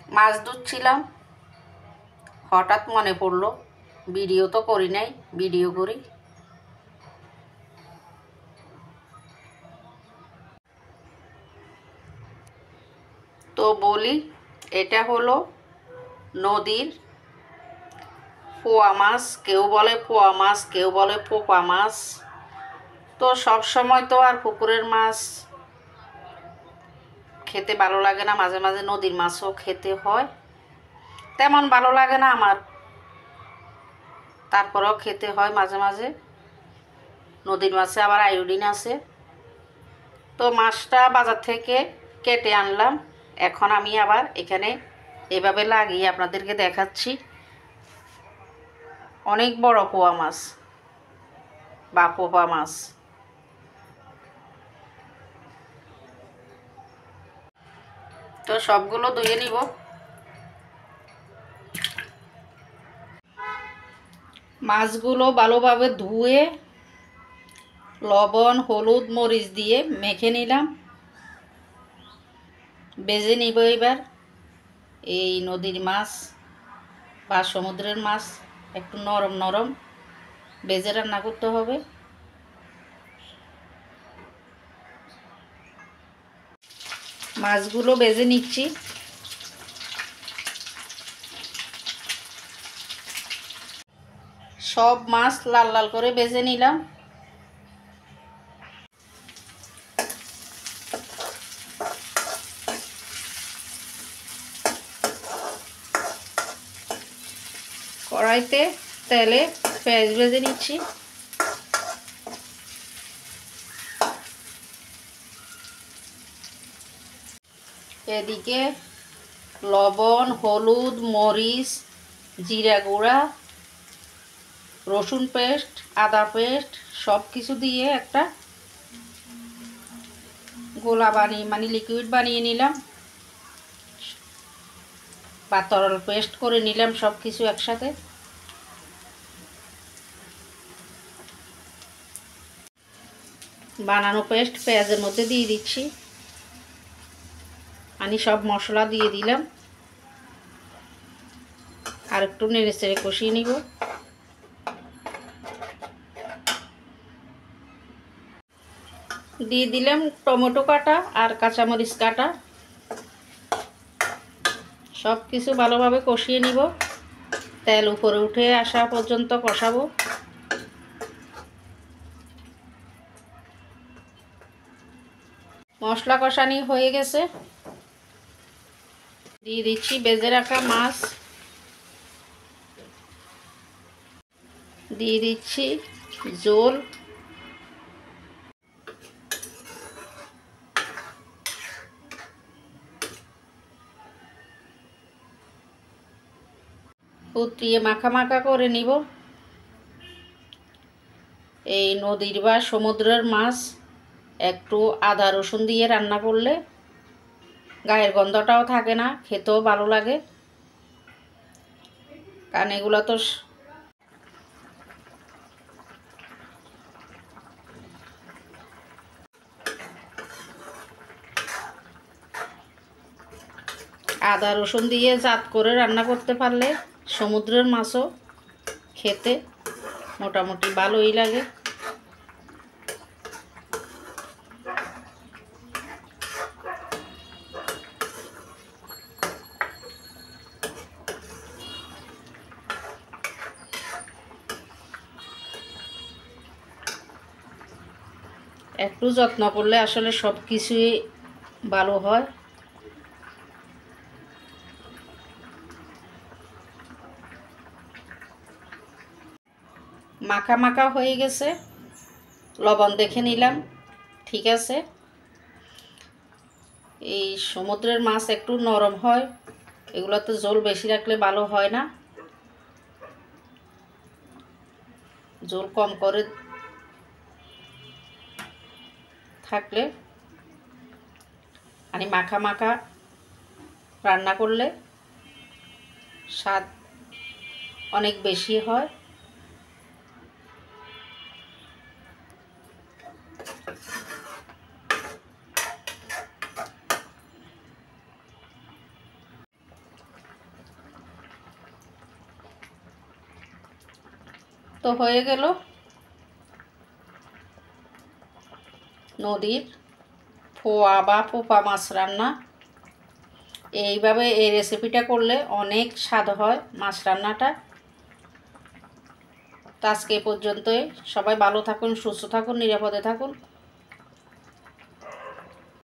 মাছ ধুচ্ছিলাম, হঠাৎ মনে পড়লো ভিডিও তো করি নাই, ভিডিও করি। তো বলি, এটা হলো নদীর পোয়া মাছ, কেউ বলে পোয়া মাছ, কেউ বলে পোপা মাছ। তো সব সময় তো আর পুকুরের মাছ খেতে ভালো লাগে না, মাঝে মাঝে নদীর মাছও খেতে হয়। তেমন ভালো লাগে না আমার, তারপরেও খেতে হয় মাঝে মাঝে। নদীর মাছে আবার আয়োডিন আছে। তো মাছটা বাজার থেকে কেটে আনলাম, এখন আমি আবার এখানে এভাবে লাগিয়ে আপনাদেরকে দেখাচ্ছি। অনেক বড় পোয়া মাছ বা পোপা মাছ। তো সবগুলো ধুয়ে নিব। মাছগুলো ভালোভাবে ধুয়ে লবণ, হলুদ, মরিচ দিয়ে মেখে নিলাম। ভেজে নিব এবার। এই নদীর মাছ বা সমুদ্রের মাছ একটু নরম নরম ভেজে রান্না করতে হবে। মাছগুলো ভেজে নিচ্ছি। সব মাছ লাল লাল করে ভেজে নিলাম। কড়াইতে তেলে পেঁয়াজ ভেজে নিচ্ছি। এদিকে লবণ, হলুদ, মরিচ, জিরা গুঁড়া, রসুন পেস্ট, আদা পেস্ট সব কিছু দিয়ে একটা গোলা বানিয়ে লিকুইড বানিয়ে নিলাম বা তরল পেস্ট করে নিলাম সব কিছু একসাথে। বানানো পেস্ট পেঁয়াজের মধ্যে দিয়ে দিচ্ছি। আমি সব মশলা দিয়ে দিলাম, আর একটু নেড়ে চেড়ে কষিয়ে নিব। দিয়ে দিলাম টমেটো কাটা আর কাঁচামরিচ কাটা। সব কিছু ভালোভাবে কষিয়ে নিব, তেল উপরে উঠে আসা পর্যন্ত কষাবো। মশলা কষানি হয়ে গেছে, দিয়ে দিচ্ছি ভেজে রাখা মাছ, দিয়ে দিচ্ছি ঝোল। ফুটিয়ে মাখা মাখা করে নিব। এই নদীর বা সমুদ্রের মাছ একটু আদা রসুন দিয়ে রান্না করলে গায়ের গন্ধটাও থাকে না, খেতেও ভালো লাগে। কারণ এগুলো তো আদা রসুন দিয়ে জাত করে রান্না করতে পারলে সমুদ্রের মাছও খেতে মোটামুটি ভালোই লাগে। একটু যত্ন করলে আসলে সব কিছুই ভালো হয়। মাখা মাখা হয়ে গেছে, লবণ দেখে নিলাম ঠিক আছে। এই সমুদ্রের মাছ একটু নরম হয়, এগুলোতে ঝোল বেশি রাখলে ভালো হয় না, ঝোল কম করে থাকলে মানে মাখা মাখা রান্না করলে স্বাদ অনেক বেশি হয়। তো হয়ে গেল নদীর পোয়া বা পোপা মাছ রান্না। এইভাবে এই রেসিপিটা করলে অনেক স্বাদ হয় মাছ রান্নাটা। তো আজকে এই পর্যন্তই। সবাই ভালো থাকুন, সুস্থ থাকুন, নিরাপদে থাকুন।